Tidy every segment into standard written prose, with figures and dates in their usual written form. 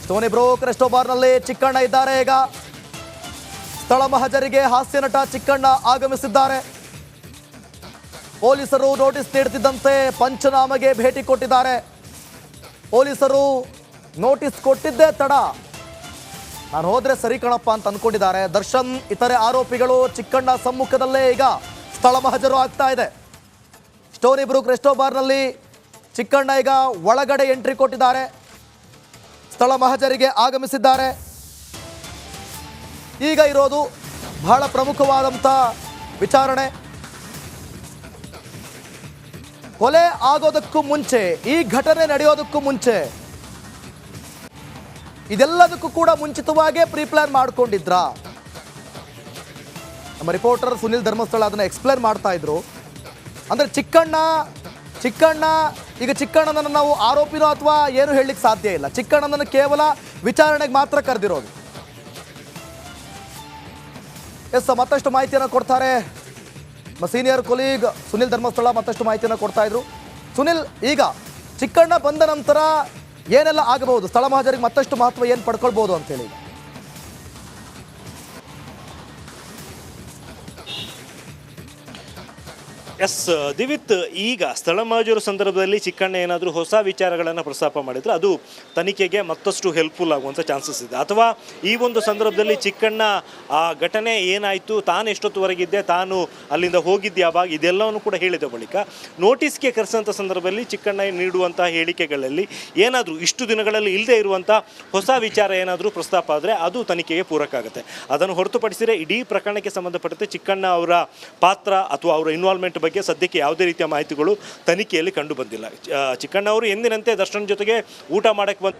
Stony Brooke resto ಬಾರ್ನಲ್ಲಿ ಚಿಕ್ಕಣ್ಣ ಇದ್ದಾರೆ. ಈಗ ಸ್ಥಳ ಮಹಜರಿಗೆ ಹಾಸ್ಯ ನಟ ಚಿಕ್ಕಣ್ಣ ಆಗಮಿಸಿದ್ದಾರೆ. ಪೊಲೀಸರು ನೋಟಿಸ್ ನೀಡುತ್ತಿದ್ದಂತೆ ಪಂಚನಾಮೆಗೆ ಭೇಟಿ ಕೊಟ್ಟಿದ್ದಾರೆ. ಪೊಲೀಸರು ನೋಟಿಸ್ ಕೊಟ್ಟಿದ್ದೇ ತಡ ನಾನು ಹೋದ್ರೆ ಸರಿ ಕಣಪ್ಪ ಅಂತ ಅಂದ್ಕೊಂಡಿದ್ದಾರೆ. ದರ್ಶನ್ ಇತರೆ ಆರೋಪಿಗಳು ಚಿಕ್ಕಣ್ಣ ಸಮ್ಮುಖದಲ್ಲೇ ಈಗ ಸ್ಥಳ ಮಹಜರು ಆಗ್ತಾ ಇದೆ. ಸ್ಟೋನಿ ಬ್ರೂಕ್ ರೆಸ್ಟೋ ಬಾರ್ನಲ್ಲಿ ಚಿಕ್ಕಣ್ಣ ಈಗ ಒಳಗಡೆ ಎಂಟ್ರಿ ಕೊಟ್ಟಿದ್ದಾರೆ. ಸ್ಥಳ ಮಹಜರಿಗೆ ಆಗಮಿಸಿದ್ದಾರೆ. ಈಗ ಇರೋದು ಬಹಳ ಪ್ರಮುಖವಾದಂಥ ವಿಚಾರಣೆ. ಕೊಲೆ ಆಗೋದಕ್ಕೂ ಮುಂಚೆ, ಈ ಘಟನೆ ನಡೆಯೋದಕ್ಕೂ ಮುಂಚೆ, ಇದೆಲ್ಲದಕ್ಕೂ ಕೂಡ ಮುಂಚಿತವಾಗೇ ಪ್ರೀಪ್ಲಾನ್ ಮಾಡ್ಕೊಂಡಿದ್ರ? ನಮ್ಮ ರಿಪೋರ್ಟರ್ ಸುನಿಲ್ ಧರ್ಮಸ್ಥಳ ಅದನ್ನ ಎಕ್ಸ್ಪ್ಲೇನ್ ಮಾಡ್ತಾ ಇದ್ರು. ಅಂದ್ರೆ ಚಿಕ್ಕಣ್ಣ ಈಗ ಚಿಕ್ಕಣ್ಣನನ್ನು ನಾವು ಆರೋಪಿನೋ ಅಥವಾ ಏನು ಹೇಳಲಿಕ್ಕೆ ಸಾಧ್ಯ ಇಲ್ಲ. ಚಿಕ್ಕಣ್ಣನನ್ನು ಕೇವಲ ವಿಚಾರಣೆಗೆ ಮಾತ್ರ ಕರೆದಿರೋದು. ಮತ್ತಷ್ಟು ಮಾಹಿತಿಯನ್ನು ಕೊಡ್ತಾರೆ ಸೀನಿಯರ್ ಕೊಲೀಗ್ ಸುನಿಲ್ ಧರ್ಮಸ್ಥಳ. ಮತ್ತಷ್ಟು ಮಾಹಿತಿಯನ್ನು ಕೊಡ್ತಾ ಇದ್ರು. ಸುನಿಲ್, ಈಗ ಚಿಕ್ಕಣ್ಣ ಬಂದ ನಂತರ ಏನೆಲ್ಲ ಆಗಬಹುದು? ಸ್ಥಳ ಮಹಜರಿಗೆ ಮತ್ತಷ್ಟು ಮಹತ್ವ ಏನು ಪಡ್ಕೊಳ್ಬಹುದು ಅಂತೇಳಿ? ಎಸ್ ದಿವಿತ್, ಈಗ ಸ್ಥಳ ಮಹಜರು ಸಂದರ್ಭದಲ್ಲಿ ಚಿಕ್ಕಣ್ಣ ಏನಾದರೂ ಹೊಸ ವಿಚಾರಗಳನ್ನು ಪ್ರಸ್ತಾಪ ಮಾಡಿದರೆ ಅದು ತನಿಖೆಗೆ ಮತ್ತಷ್ಟು ಹೆಲ್ಪ್ಫುಲ್ ಆಗುವಂಥ ಚಾನ್ಸಸ್ ಇದೆ. ಅಥವಾ ಈ ಒಂದು ಸಂದರ್ಭದಲ್ಲಿ ಚಿಕ್ಕಣ್ಣ ಆ ಘಟನೆ ಏನಾಯಿತು, ತಾನು ಎಷ್ಟೊತ್ತುವರೆಗಿದ್ದೆ, ತಾನು ಅಲ್ಲಿಂದ ಹೋಗಿದ್ದೆ ಯಾವಾಗ, ಇದೆಲ್ಲವನ್ನು ಕೂಡ ಹೇಳಿದ ಬಳಿಕ ನೋಟಿಸ್ಗೆ ಕರೆಸಂಥ ಸಂದರ್ಭದಲ್ಲಿ ಚಿಕ್ಕಣ್ಣ ನೀಡುವಂಥ ಹೇಳಿಕೆಗಳಲ್ಲಿ ಏನಾದರೂ ಇಷ್ಟು ದಿನಗಳಲ್ಲಿ ಇಲ್ಲದೆ ಇರುವಂಥ ಹೊಸ ವಿಚಾರ ಏನಾದರೂ ಪ್ರಸ್ತಾಪ ಆದರೆ ಅದು ತನಿಖೆಗೆ ಪೂರಕ ಆಗುತ್ತೆ. ಅದನ್ನು ಹೊರತುಪಡಿಸಿದರೆ ಇಡೀ ಪ್ರಕರಣಕ್ಕೆ ಸಂಬಂಧಪಟ್ಟಂತೆ ಚಿಕ್ಕಣ್ಣ ಅವರ ಪಾತ್ರ ಅಥವಾ ಅವರ ಇನ್ವಾಲ್ವ್ಮೆಂಟ್ ಬಗ್ಗೆ ಸದ್ಯಕ್ಕೆ ಯಾವುದೇ ರೀತಿಯ ಮಾಹಿತಿಗಳು ತನಿಖೆಯಲ್ಲಿ ಕಂಡು ಬಂದಿಲ್ಲ. ಚಿಕ್ಕಣ್ಣ ಅವರು ಎಂದಿನಂತೆ ದರ್ಶನ್ ಜೊತೆಗೆ ಊಟ ಮಾಡಕ್ಕೆ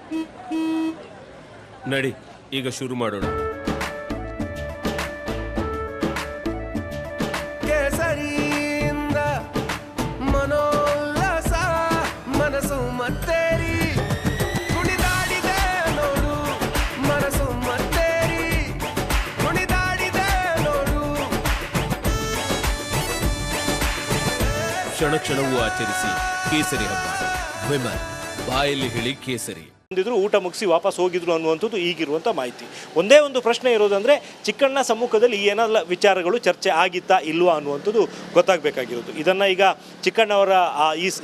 ನಡಿ, ಈಗ ಶುರು ಮಾಡೋಣ. ಕೇಸರಿಯಿಂದ ಮನೋಲ್ಲಾಸ ಮನಸ್ಸು ಮತ್ತೇರಿ ಕುಣಿದಾಡಿದೆ ನೋಡು, ಮನಸ್ಸು ಮತ್ತೇರಿ ಕುಣಿದಾಡಿದೆ ನೋಡು. ಕ್ಷಣ ಕ್ಷಣವೂ ಆಚರಿಸಿ ಕೇಸರಿ ಹಬ್ಬ. ವಿಮಲ್ ಬಾಯಲ್ಲಿ ಹೇಳಿ ಕೇಸರಿ. ಊಟ ಮುಗಿಸಿ ವಾಪಸ್ ಹೋಗಿದ್ರು ಅನ್ನುವಂಥದ್ದು ಈಗಿರುವಂಥ ಮಾಹಿತಿ. ಒಂದೇ ಒಂದು ಪ್ರಶ್ನೆ ಇರೋದಂದರೆ ಚಿಕ್ಕಣ್ಣ ಸಮ್ಮುಖದಲ್ಲಿ ಏನೆಲ್ಲ ವಿಚಾರಗಳು ಚರ್ಚೆ ಆಗಿತ್ತಾ ಇಲ್ವಾ ಅನ್ನುವಂಥದ್ದು ಗೊತ್ತಾಗಬೇಕಾಗಿರೋದು. ಇದನ್ನು ಈಗ ಚಿಕ್ಕಣ್ಣವರ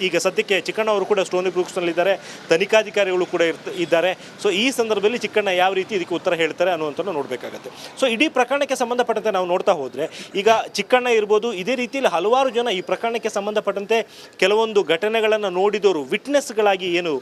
ಈಗ ಸದ್ಯಕ್ಕೆ ಚಿಕ್ಕಣ್ಣವರು ಕೂಡ ಸ್ಟೋನಿ ಬ್ರೂಕ್ಸ್ನಲ್ಲಿದ್ದಾರೆ, ತನಿಖಾಧಿಕಾರಿಗಳು ಕೂಡ ಇದ್ದಾರೆ. ಸೊ ಈ ಸಂದರ್ಭದಲ್ಲಿ ಚಿಕ್ಕಣ್ಣ ಯಾವ ರೀತಿ ಇದಕ್ಕೆ ಉತ್ತರ ಹೇಳ್ತಾರೆ ಅನ್ನುವಂಥದ್ದು ನೋಡಬೇಕಾಗತ್ತೆ. ಸೊ ಇಡೀ ಪ್ರಕರಣಕ್ಕೆ ಸಂಬಂಧಪಟ್ಟಂತೆ ನಾವು ನೋಡ್ತಾ ಹೋದರೆ ಈಗ ಚಿಕ್ಕಣ್ಣ ಇರ್ಬೋದು, ಇದೇ ರೀತಿಯಲ್ಲಿ ಹಲವಾರು ಜನ ಈ ಪ್ರಕರಣಕ್ಕೆ ಸಂಬಂಧಪಟ್ಟಂತೆ ಕೆಲವೊಂದು ಘಟನೆಗಳನ್ನು ನೋಡಿದವರು ವಿಟ್ನೆಸ್ಗಳಾಗಿ ಏನು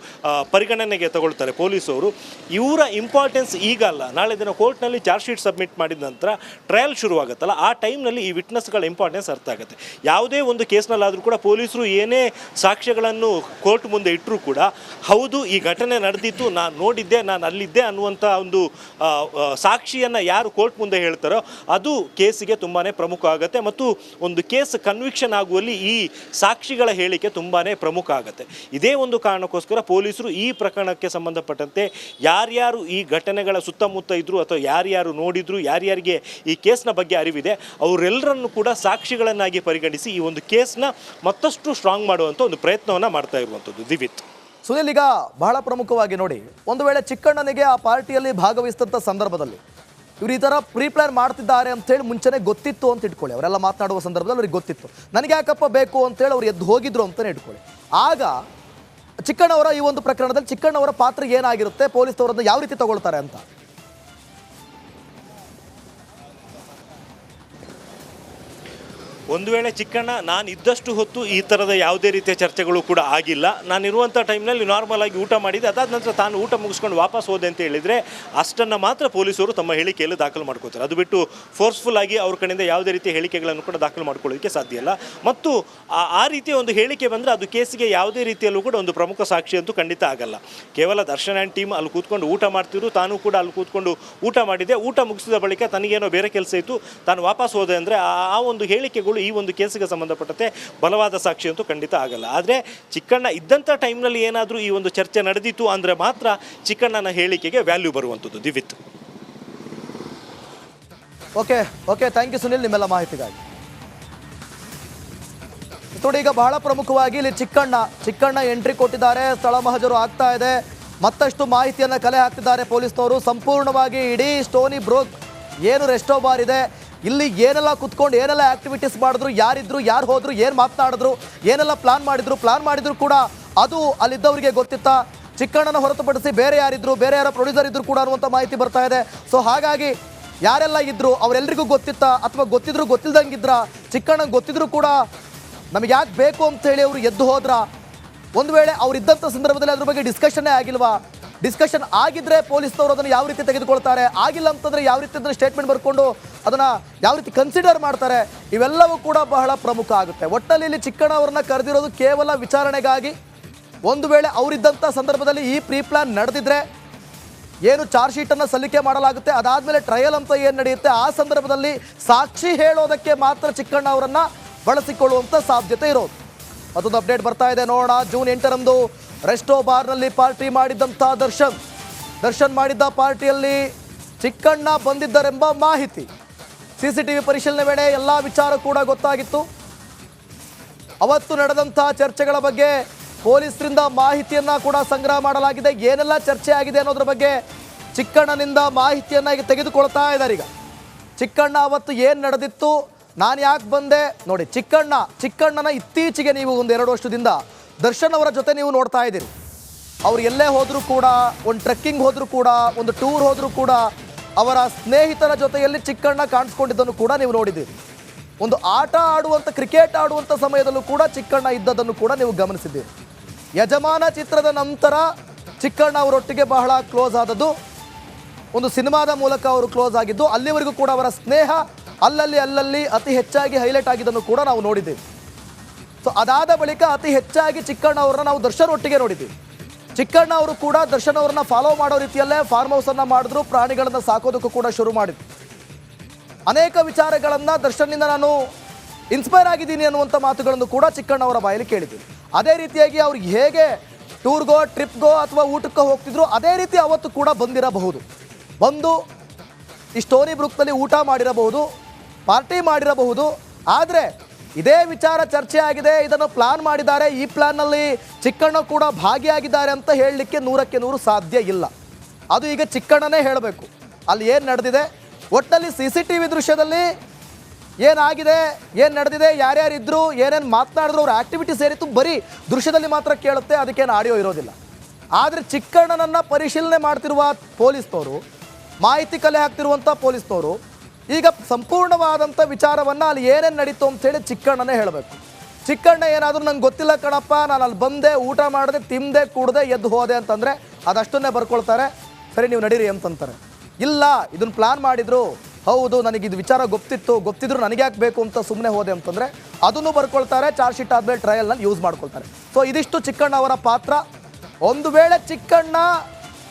ಪರಿಗಣನೆಗೆ ತಗೊಳ್ತಾರೆ ಪೊಲೀಸವರು. ಇವರ ಇಂಪಾರ್ಟೆನ್ಸ್ ಈಗ ಅಲ್ಲ, ನಾಳೆ ದಿನ ಕೋರ್ಟ್ನಲ್ಲಿ ಚಾರ್ಜ್ ಶೀಟ್ ಸಬ್ಮಿಟ್ ಮಾಡಿದ ನಂತರ ಟ್ರಯಲ್ ಶುರುವಾಗುತ್ತಲ್ಲ, ಆ ಟೈಮ್ನಲ್ಲಿ ಈ ವಿಟ್ನೆಸ್ಗಳ ಇಂಪಾರ್ಟೆನ್ಸ್ ಅರ್ಥ ಆಗುತ್ತೆ. ಯಾವುದೇ ಒಂದು ಕೇಸ್ನಲ್ಲಾದರೂ ಕೂಡ ಪೊಲೀಸರು ಏನೇ ಸಾಕ್ಷ್ಯಗಳನ್ನು ಕೋರ್ಟ್ ಮುಂದೆ ಇಟ್ಟರೂ ಕೂಡ ಹೌದು ಈ ಘಟನೆ ನಡೆದಿತ್ತು, ನಾನು ನೋಡಿದ್ದೆ, ನಾನು ಅಲ್ಲಿದ್ದೆ ಅನ್ನುವಂಥ ಒಂದು ಸಾಕ್ಷಿಯನ್ನು ಯಾರು ಕೋರ್ಟ್ ಮುಂದೆ ಹೇಳ್ತಾರೋ ಅದು ಕೇಸಿಗೆ ತುಂಬಾ ಪ್ರಮುಖ ಆಗುತ್ತೆ. ಮತ್ತು ಒಂದು ಕೇಸ್ ಕನ್ವಿಕ್ಷನ್ ಆಗುವಲ್ಲಿ ಈ ಸಾಕ್ಷಿಗಳ ಹೇಳಿಕೆ ತುಂಬಾ ಪ್ರಮುಖ ಆಗುತ್ತೆ. ಇದೇ ಒಂದು ಕಾರಣಕ್ಕೋಸ್ಕರ ಪೊಲೀಸರು ಈ ಪ್ರಕರಣಕ್ಕೆ ಸಂಬಂಧಪಟ್ಟಂತೆ ಯಾರ್ಯಾರು ಈ ಘಟನೆಗಳ ಸುತ್ತಮುತ್ತ ಇದ್ರು ಅಥವಾ ಯಾರ್ಯಾರು ನೋಡಿದ್ರು, ಯಾರ್ಯಾರಿಗೆ ಈ ಕೇಸ್ನ ಬಗ್ಗೆ ಅರಿವಿದೆ, ಅವರೆಲ್ಲರನ್ನು ಕೂಡ ಸಾಕ್ಷಿಗಳನ್ನಾಗಿ ಪರಿಗಣಿಸಿ ಈ ಒಂದು ಕೇಸ್ನ ಮತ್ತಷ್ಟು ಸ್ಟ್ರಾಂಗ್ ಮಾಡುವಂಥ ಒಂದು ಪ್ರಯತ್ನವನ್ನು ಮಾಡ್ತಾ ಇರುವಂಥದ್ದು. ದಿವಿತ್, ಸುನಿಲ್, ಈಗ ಬಹಳ ಪ್ರಮುಖವಾಗಿ ನೋಡಿ, ಒಂದು ವೇಳೆ ಚಿಕ್ಕಣ್ಣನಿಗೆ ಆ ಪಾರ್ಟಿಯಲ್ಲಿ ಭಾಗವಹಿಸಿದಂಥ ಸಂದರ್ಭದಲ್ಲಿ ಇವರು ಈ ಥರ ಪ್ರೀಪ್ಲಾನ್ ಮಾಡ್ತಿದ್ದಾರೆ ಅಂತೇಳಿ ಮುಂಚೆನೇ ಗೊತ್ತಿತ್ತು ಅಂತ ಇಟ್ಕೊಳ್ಳಿ. ಅವರೆಲ್ಲ ಮಾತನಾಡುವ ಸಂದರ್ಭದಲ್ಲಿ ಅವ್ರಿಗೆ ಗೊತ್ತಿತ್ತು, ನನಗೆ ಯಾಕಪ್ಪ ಬೇಕು ಅಂತೇಳಿ ಅವ್ರು ಎದ್ದು ಹೋಗಿದ್ರು ಅಂತಲೇ ಇಟ್ಕೊಳ್ಳಿ. ಆಗ ಚಿಕ್ಕಣ್ಣವರ ಈ ಒಂದು ಪ್ರಕರಣದಲ್ಲಿ ಚಿಕ್ಕಣ್ಣವರ ಪಾತ್ರ ಏನಾಗಿರುತ್ತೆ, ಪೊಲೀಸರನ್ನು ಯಾವ ರೀತಿ ತಗೊಳ್ತಾರೆ ಅಂತ? ಒಂದು ವೇಳೆ ಚಿಕ್ಕಣ್ಣ ನಾನು ಇದ್ದಷ್ಟು ಹೊತ್ತು ಈ ಥರದ ಯಾವುದೇ ರೀತಿಯ ಚರ್ಚೆಗಳು ಕೂಡ ಆಗಿಲ್ಲ, ನಾನಿರುವಂಥ ಟೈಮ್ನಲ್ಲಿ ನಾರ್ಮಲ್ ಆಗಿ ಊಟ ಮಾಡಿದೆ, ಅದಾದ ನಂತರ ತಾನು ಊಟ ಮುಗಿಸ್ಕೊಂಡು ವಾಪಸ್ ಹೋದೆ ಅಂತ ಹೇಳಿದರೆ ಅಷ್ಟನ್ನು ಮಾತ್ರ ಪೊಲೀಸರು ತಮ್ಮ ಹೇಳಿಕೆಯಲ್ಲಿ ದಾಖಲು ಮಾಡ್ಕೋತಾರೆ. ಅದು ಬಿಟ್ಟು ಫೋರ್ಸ್ಫುಲ್ ಆಗಿ ಅವ್ರ ಕಡೆಯಿಂದ ಯಾವುದೇ ರೀತಿಯ ಹೇಳಿಕೆಗಳನ್ನು ಕೂಡ ದಾಖಲು ಮಾಡ್ಕೊಳ್ಳೋದಕ್ಕೆ ಸಾಧ್ಯ ಇಲ್ಲ. ಮತ್ತು ಆ ರೀತಿಯ ಒಂದು ಹೇಳಿಕೆ ಬಂದರೆ ಅದು ಕೇಸಿಗೆ ಯಾವುದೇ ರೀತಿಯಲ್ಲೂ ಕೂಡ ಒಂದು ಪ್ರಮುಖ ಸಾಕ್ಷಿ ಅಂತೂ ಖಂಡಿತ ಆಗಲ್ಲ. ಕೇವಲ ದರ್ಶನ್ ಆ್ಯಂಡ್ ಟೀಮ್ ಅಲ್ಲಿ ಕೂತ್ಕೊಂಡು ಊಟ ಮಾಡ್ತಿದ್ರು, ತಾನು ಕೂಡ ಅಲ್ಲಿ ಕೂತ್ಕೊಂಡು ಊಟ ಮಾಡಿದೆ, ಊಟ ಮುಗಿಸಿದ ಬಳಿಕ ತನಗೇನೋ ಬೇರೆ ಕೆಲಸ ಇತ್ತು, ತಾನು ವಾಪಸ್ ಹೋದೆ ಅಂದರೆ ಆ ಒಂದು ಹೇಳಿಕೆಗಳು ಈ ಒಂದು ಕೇಸಿಗೆ ಸಂಬಂಧಪಟ್ಟಂತೆ ಬಲವಾದ ಸಾಕ್ಷಿ ಅಂತೂ ಖಂಡಿತ ಆಗಲ್ಲ. ಆದರೆ ಚಿಕ್ಕಣ್ಣ ಇದ್ದಂಥ ಟೈಮ್ನಲ್ಲಿ ಏನಾದರೂ ಈ ಒಂದು ಚರ್ಚೆ ನಡೆದಿತ್ತು ಅಂದರೆ ಮಾತ್ರ ಚಿಕ್ಕಣ್ಣನ ಹೇಳಿಕೆಗೆ ವ್ಯಾಲ್ಯೂ ಬರುವಂಥದ್ದು. ದಿವಿತ್, ಓಕೆ ಥ್ಯಾಂಕ್ ಯು ಸುನಿಲ್, ನಿಮ್ಮೆಲ್ಲ ಮಾಹಿತಿಗಾಗಿ. ನೋಡಿ, ಈಗ ಬಹಳ ಪ್ರಮುಖವಾಗಿ ಇಲ್ಲಿ ಚಿಕ್ಕಣ್ಣ ಎಂಟ್ರಿ ಕೊಟ್ಟಿದ್ದಾರೆ. ಸ್ಥಳ ಮಹಜರು ಆಗ್ತಾ ಇದೆ. ಮತ್ತಷ್ಟು ಮಾಹಿತಿಯನ್ನು ಕಲೆ ಹಾಕ್ತಿದ್ದಾರೆ ಪೊಲೀಸ್ನವರು. ಸಂಪೂರ್ಣವಾಗಿ ಇಡೀ ಸ್ಟೋನಿ ಬ್ರೋಕ್ ಏನು ರೆಸ್ಟೋ ಬಾರ್ ಇದೆ, ಇಲ್ಲಿ ಏನೆಲ್ಲ ಕುತ್ಕೊಂಡು ಏನೆಲ್ಲ ಆಕ್ಟಿವಿಟೀಸ್ ಮಾಡಿದ್ರು, ಯಾರಿದ್ರು, ಯಾರು ಹೋದ್ರು, ಏನು ಮಾತನಾಡಿದ್ರು, ಏನೆಲ್ಲ ಪ್ಲಾನ್ ಮಾಡಿದ್ರು ಕೂಡ ಅದು ಅಲ್ಲಿದ್ದವರಿಗೆ ಗೊತ್ತಿತ್ತಾ, ಚಿಕ್ಕಣ್ಣನ ಹೊರತುಪಡಿಸಿ ಬೇರೆ ಯಾರಿದ್ರು, ಬೇರೆ ಯಾರ ಪ್ರೊಡ್ಯೂಸರ್ ಇದ್ರು ಕೂಡ ಅನ್ನುವಂಥ ಮಾಹಿತಿ ಬರ್ತಾ ಇದೆ. ಸೊ ಹಾಗಾಗಿ ಯಾರೆಲ್ಲ ಇದ್ರು ಅವರೆಲ್ಲರಿಗೂ ಗೊತ್ತಿತ್ತಾ, ಅಥವಾ ಗೊತ್ತಿದ್ರು ಗೊತ್ತಿಲ್ದಂಗಿದ್ರ, ಚಿಕ್ಕಣ್ಣಂಗೆ ಗೊತ್ತಿದ್ರು ಕೂಡ ನಮಗೆ ಯಾಕೆ ಬೇಕು ಅಂತೇಳಿ ಅವರು ಎದ್ದು ಹೋದ್ರ, ಒಂದು ವೇಳೆ ಅವರಿದ್ದಂಥ ಸಂದರ್ಭದಲ್ಲಿ ಅದ್ರ ಬಗ್ಗೆ ಡಿಸ್ಕಷನ್ನೇ ಆಗಿಲ್ವಾ, ಡಿಸ್ಕಷನ್ ಆಗಿದ್ರೆ ಪೊಲೀಸ್ನವರು ಅದನ್ನು ಯಾವ ರೀತಿ ತೆಗೆದುಕೊಳ್ತಾರೆ, ಆಗಿಲ್ಲ ಅಂತಂದರೆ ಯಾವ ರೀತಿ ಅದನ್ನು ಸ್ಟೇಟ್ಮೆಂಟ್ ಬರ್ಕೊಂಡು ಅದನ್ನು ಯಾವ ರೀತಿ ಕನ್ಸಿಡರ್ ಮಾಡ್ತಾರೆ, ಇವೆಲ್ಲವೂ ಕೂಡ ಬಹಳ ಪ್ರಮುಖ ಆಗುತ್ತೆ. ಒಟ್ಟಲ್ಲಿ ಇಲ್ಲಿ ಚಿಕ್ಕಣ್ಣ ಅವ್ರನ್ನ ಕರೆದಿರೋದು ಕೇವಲ ವಿಚಾರಣೆಗಾಗಿ. ಒಂದು ವೇಳೆ ಅವರಿದ್ದಂಥ ಸಂದರ್ಭದಲ್ಲಿ ಈ ಪ್ರೀ ಪ್ಲಾನ್ ನಡೆದಿದ್ರೆ ಏನು ಚಾರ್ಜ್ ಶೀಟನ್ನು ಸಲ್ಲಿಕೆ ಮಾಡಲಾಗುತ್ತೆ, ಅದಾದಮೇಲೆ ಟ್ರಯಲ್ ಅಂತ ಏನು ನಡೆಯುತ್ತೆ ಆ ಸಂದರ್ಭದಲ್ಲಿ ಸಾಕ್ಷಿ ಹೇಳೋದಕ್ಕೆ ಮಾತ್ರ ಚಿಕ್ಕಣ್ಣ ಅವರನ್ನು ಬಳಸಿಕೊಳ್ಳುವಂಥ ಸಾಧ್ಯತೆ ಇರೋದು. ಮತ್ತೊಂದು ಅಪ್ಡೇಟ್ ಬರ್ತಾ ಇದೆ ನೋಡೋಣ. ಜೂನ್ 8ರಂದು ರೆಸ್ಟೋ ಬಾರ್ನಲ್ಲಿ ಪಾರ್ಟಿ ಮಾಡಿದ್ದಂಥ ದರ್ಶನ್ ಮಾಡಿದ್ದ ಪಾರ್ಟಿಯಲ್ಲಿ ಚಿಕ್ಕಣ್ಣ ಬಂದಿದ್ದರೆಂಬ ಮಾಹಿತಿ CCTV ಪರಿಶೀಲನೆ ವೇಳೆ ಎಲ್ಲ ವಿಚಾರ ಕೂಡ ಗೊತ್ತಾಗಿತ್ತು. ಅವತ್ತು ನಡೆದಂಥ ಚರ್ಚೆಗಳ ಬಗ್ಗೆ ಪೊಲೀಸರಿಂದ ಮಾಹಿತಿಯನ್ನು ಕೂಡ ಸಂಗ್ರಹ ಮಾಡಲಾಗಿದೆ. ಏನೆಲ್ಲ ಚರ್ಚೆ ಆಗಿದೆ ಅನ್ನೋದ್ರ ಬಗ್ಗೆ ಚಿಕ್ಕಣ್ಣನಿಂದ ಮಾಹಿತಿಯನ್ನು ಈಗ ತೆಗೆದುಕೊಳ್ತಾ ಇದ್ದಾರೆ. ಈಗ ಚಿಕ್ಕಣ್ಣ ಅವತ್ತು ಏನು ನಡೆದಿತ್ತು, ನಾನು ಯಾಕೆ ಬಂದೆ ನೋಡಿ. ಚಿಕ್ಕಣ್ಣನ ಇತ್ತೀಚೆಗೆ ನೀವು ಒಂದು 2 ವರ್ಷದಿಂದ ದರ್ಶನ್ ಅವರ ಜೊತೆ ನೀವು ನೋಡ್ತಾ ಇದ್ದೀರಿ. ಅವ್ರು ಎಲ್ಲೇ ಹೋದರೂ ಕೂಡ, ಒಂದು ಟ್ರೆಕ್ಕಿಂಗ್ ಹೋದರೂ ಕೂಡ, ಒಂದು ಟೂರ್ ಹೋದರೂ ಕೂಡ ಅವರ ಸ್ನೇಹಿತರ ಜೊತೆಯಲ್ಲಿ ಚಿಕ್ಕಣ್ಣ ಕಾಣಿಸ್ಕೊಂಡಿದ್ದನ್ನು ಕೂಡ ನೀವು ನೋಡಿದ್ದೀರಿ. ಒಂದು ಆಟ ಆಡುವಂಥ, ಕ್ರಿಕೆಟ್ ಆಡುವಂಥ ಸಮಯದಲ್ಲೂ ಕೂಡ ಚಿಕ್ಕಣ್ಣ ಇದ್ದದನ್ನು ಕೂಡ ನೀವು ಗಮನಿಸಿದ್ದೀರಿ. ಯಜಮಾನ ಚಿತ್ರದ ನಂತರ ಚಿಕ್ಕಣ್ಣ ಅವರೊಟ್ಟಿಗೆ ಬಹಳ ಕ್ಲೋಸ್ ಆದದ್ದು, ಒಂದು ಸಿನಿಮಾದ ಮೂಲಕ ಅವರು ಕ್ಲೋಸ್ ಆಗಿದ್ದು, ಅಲ್ಲಿವರೆಗೂ ಕೂಡ ಅವರ ಸ್ನೇಹ ಅಲ್ಲಲ್ಲಿ ಅತಿ ಹೆಚ್ಚಾಗಿ ಹೈಲೈಟ್ ಆಗಿದ್ದನ್ನು ಕೂಡ ನಾವು ನೋಡಿದ್ದೀವಿ. ಸೊ ಅದಾದ ಬಳಿಕ ಅತಿ ಹೆಚ್ಚಾಗಿ ಚಿಕ್ಕಣ್ಣ ಅವರನ್ನ ನಾವು ದರ್ಶನ್ ಒಟ್ಟಿಗೆ ನೋಡಿದ್ದೀವಿ. ಚಿಕ್ಕಣ್ಣ ಅವರು ಕೂಡ ದರ್ಶನ್ ಅವರನ್ನ ಫಾಲೋ ಮಾಡೋ ರೀತಿಯಲ್ಲೇ ಫಾರ್ಮ್ ಹೌಸನ್ನು ಮಾಡಿದ್ರು, ಪ್ರಾಣಿಗಳನ್ನು ಸಾಕೋದಕ್ಕೂ ಕೂಡ ಶುರು ಮಾಡಿದ್ರು. ಅನೇಕ ವಿಚಾರಗಳನ್ನು ದರ್ಶನ್ನಿಂದ ನಾನು ಇನ್ಸ್ಪೈರ್ ಆಗಿದ್ದೀನಿ ಅನ್ನುವಂಥ ಮಾತುಗಳನ್ನು ಕೂಡ ಚಿಕ್ಕಣ್ಣ ಅವರ ಬಾಯಲ್ಲಿ ಕೇಳಿದ್ದೀನಿ. ಅದೇ ರೀತಿಯಾಗಿ ಅವ್ರು ಹೇಗೆ ಟೂರ್ಗೋ, ಟ್ರಿಪ್ಗೋ ಅಥವಾ ಊಟಕ್ಕೋ ಹೋಗ್ತಿದ್ರು, ಅದೇ ರೀತಿ ಅವತ್ತು ಕೂಡ ಬಂದಿರಬಹುದು. ಬಂದು ಈ ಸ್ಟೋನಿ ಬ್ರೂಕ್ನಲ್ಲಿ ಊಟ ಮಾಡಿರಬಹುದು, ಪಾರ್ಟಿ ಮಾಡಿರಬಹುದು. ಆದರೆ ಇದೇ ವಿಚಾರ ಚರ್ಚೆ ಆಗಿದೆ, ಇದನ್ನು ಪ್ಲಾನ್ ಮಾಡಿದ್ದಾರೆ, ಈ ಪ್ಲಾನ್ನಲ್ಲಿ ಚಿಕ್ಕಣ್ಣ ಕೂಡ ಭಾಗಿಯಾಗಿದ್ದಾರೆ ಅಂತ ಹೇಳಲಿಕ್ಕೆ 100ಕ್ಕೆ 100 ಸಾಧ್ಯ ಇಲ್ಲ. ಅದು ಈಗ ಚಿಕ್ಕಣ್ಣನೇ ಹೇಳಬೇಕು ಅಲ್ಲಿ ಏನು ನಡೆದಿದೆ. ಒಟ್ಟಿನಲ್ಲಿ CCTV ದೃಶ್ಯದಲ್ಲಿ ಏನಾಗಿದೆ, ಏನು ನಡೆದಿದೆ, ಯಾರ್ಯಾರಿದ್ರು, ಏನೇನು ಮಾತನಾಡಿದ್ರು, ಅವ್ರ ಆ್ಯಕ್ಟಿವಿಟಿ ಸೇರಿತ್ತು, ಬರೀ ದೃಶ್ಯದಲ್ಲಿ ಮಾತ್ರ ಕೇಳುತ್ತೆ, ಅದಕ್ಕೇನು ಆಡಿಯೋ ಇರೋದಿಲ್ಲ. ಆದರೆ ಚಿಕ್ಕಣ್ಣನನ್ನು ಪರಿಶೀಲನೆ ಮಾಡ್ತಿರುವ ಪೊಲೀಸ್ನವರು, ಮಾಹಿತಿ ಕಲೆ ಹಾಕ್ತಿರುವಂಥ ಪೊಲೀಸ್ನವರು ಈಗ ಸಂಪೂರ್ಣವಾದಂಥ ವಿಚಾರವನ್ನು ಅಲ್ಲಿ ಏನೇನು ನಡೀತು ಅಂತೇಳಿ ಚಿಕ್ಕಣ್ಣನೇ ಹೇಳಬೇಕು. ಚಿಕ್ಕಣ್ಣ ಏನಾದರೂ ನಂಗೆ ಗೊತ್ತಿಲ್ಲ ಕಣಪ್ಪ, ನಾನು ಅಲ್ಲಿ ಬಂದೆ, ಊಟ ಮಾಡಿದೆ, ತಿಂದೆ, ಕುಡ್ದೆ, ಎದ್ದು ಹೋದೆ ಅಂತಂದರೆ ಅದಷ್ಟನ್ನೇ ಬರ್ಕೊಳ್ತಾರೆ. ಸರಿ ನೀವು ನಡೀರಿ ಅಂತಂತಾರೆ. ಇಲ್ಲ ಇದನ್ನು ಪ್ಲಾನ್ ಮಾಡಿದ್ರು, ಹೌದು ನನಗೆ ಇದು ವಿಚಾರ ಗೊತ್ತಿದ್ರು ನನಗೆ ಯಾಕೆ ಬೇಕು ಅಂತ ಸುಮ್ಮನೆ ಹೋದೆ ಅಂತಂದರೆ ಅದನ್ನು ಬರ್ಕೊಳ್ತಾರೆ. ಚಾರ್ಜ್ ಶೀಟ್ ಆದಮೇಲೆ ಟ್ರಯಲ್ನಲ್ಲಿ ಯೂಸ್ ಮಾಡ್ಕೊಳ್ತಾರೆ. ಸೊ ಇದಿಷ್ಟು ಚಿಕ್ಕಣ್ಣ ಅವರ ಪಾತ್ರ. ಒಂದು ವೇಳೆ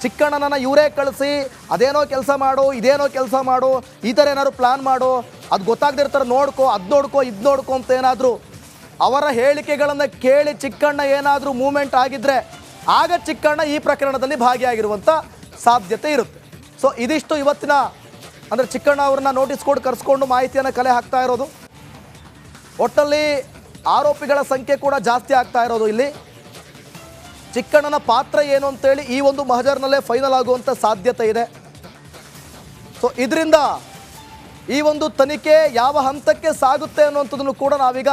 ಚಿಕ್ಕಣ್ಣನನ್ನು ಇವರೇ ಕಳಿಸಿ ಅದೇನೋ ಕೆಲಸ ಮಾಡು, ಇದೇನೋ ಕೆಲಸ ಮಾಡು, ಈ ಥರ ಏನಾದ್ರು ಪ್ಲಾನ್ ಮಾಡು, ಅದು ಗೊತ್ತಾಗದೇ ಇರ್ತಾರೆ, ನೋಡ್ಕೋ, ಅದು ನೋಡ್ಕೋ, ಇದು ನೋಡ್ಕೋ ಅಂತ ಏನಾದರೂ ಅವರ ಹೇಳಿಕೆಗಳನ್ನು ಕೇಳಿ ಚಿಕ್ಕಣ್ಣ ಏನಾದರೂ ಮೂವ್ಮೆಂಟ್ ಆಗಿದ್ದರೆ ಆಗ ಚಿಕ್ಕಣ್ಣ ಈ ಪ್ರಕರಣದಲ್ಲಿ ಭಾಗಿಯಾಗಿರುವಂಥ ಸಾಧ್ಯತೆ ಇರುತ್ತೆ. ಸೊ ಇದಿಷ್ಟು ಇವತ್ತಿನ, ಅಂದರೆ ಚಿಕ್ಕಣ್ಣ ಅವ್ರನ್ನ ನೋಟಿಸ್ ಕೊಟ್ಟು ಕರೆಸ್ಕೊಂಡು ಮಾಹಿತಿಯನ್ನು ಕಲೆ ಹಾಕ್ತಾ ಇರೋದು. ಒಟ್ಟಲ್ಲಿ ಆರೋಪಿಗಳ ಸಂಖ್ಯೆ ಕೂಡ ಜಾಸ್ತಿ ಆಗ್ತಾ ಇರೋದು. ಇಲ್ಲಿ ಚಿಕ್ಕಣ್ಣನ ಪಾತ್ರ ಏನು ಅಂತೇಳಿ ಈ ಒಂದು ಮಹಜರ್ನಲ್ಲೇ ಫೈನಲ್ ಆಗುವಂಥ ಸಾಧ್ಯತೆ ಇದೆ. ಸೊ ಇದರಿಂದ ಈ ಒಂದು ತನಿಖೆ ಯಾವ ಹಂತಕ್ಕೆ ಸಾಗುತ್ತೆ ಅನ್ನುವಂಥದ್ದನ್ನು ಕೂಡ ನಾವೀಗ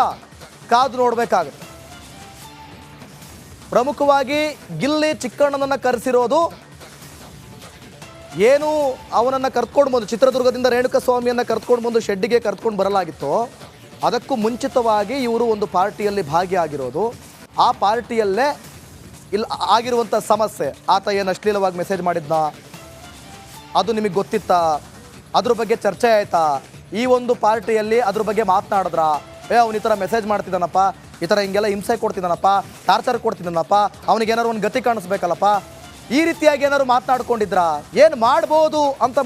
ಕಾದು ನೋಡಬೇಕಾಗುತ್ತೆ. ಪ್ರಮುಖವಾಗಿ ಗಿಲ್ಲಿ ಚಿಕ್ಕಣ್ಣನನ್ನು ಕರೆಸಿರೋದು ಏನು, ಅವನನ್ನು ಕರ್ತ್ಕೊಂಡು ಬಂದು ಚಿತ್ರದುರ್ಗದಿಂದ ರೇಣುಕಸ್ವಾಮಿಯನ್ನು ಕರ್ತ್ಕೊಂಡು ಬಂದು ಶೆಡ್ಡಿಗೆ ಕರ್ತ್ಕೊಂಡು ಬರಲಾಗಿತ್ತು, ಅದಕ್ಕೂ ಮುಂಚಿತವಾಗಿ ಇವರು ಒಂದು ಪಾರ್ಟಿಯಲ್ಲಿ ಭಾಗಿಯಾಗಿರೋದು. ಆ ಪಾರ್ಟಿಯಲ್ಲೇ ಇಲ್ಲಿ ಆಗಿರುವಂಥ ಸಮಸ್ಯೆ, ಆತ ಏನು ಅಶ್ಲೀಲವಾಗಿ ಮೆಸೇಜ್ ಮಾಡಿದ್ನಾ, ಅದು ನಿಮಗೆ ಗೊತ್ತಿತ್ತಾ, ಅದ್ರ ಬಗ್ಗೆ ಚರ್ಚೆ ಆಯಿತಾ, ಈ ಒಂದು ಪಾರ್ಟಿಯಲ್ಲಿ ಅದ್ರ ಬಗ್ಗೆ ಮಾತನಾಡಿದ್ರಾ, ಅವನು ಈ ಥರ ಮೆಸೇಜ್ ಮಾಡ್ತಿದ್ದಾನಪ್ಪ, ಈ ಥರ ಹಿಂಗೆಲ್ಲ ಹಿಂಸೆ ಕೊಡ್ತಿದ್ದಾನಪ್ಪ, ಟಾರ್ಚರ್ ಕೊಡ್ತಿದ್ದಾನಪ್ಪ, ಅವನಿಗೆ ಏನಾದ್ರು ಒಂದು ಗತಿ ಕಾಣಿಸ್ಬೇಕಲ್ಲಪ್ಪ, ಈ ರೀತಿಯಾಗಿ ಏನಾದ್ರು ಮಾತನಾಡ್ಕೊಂಡಿದ್ರಾ, ಏನು ಮಾಡ್ಬೋದು ಅಂತ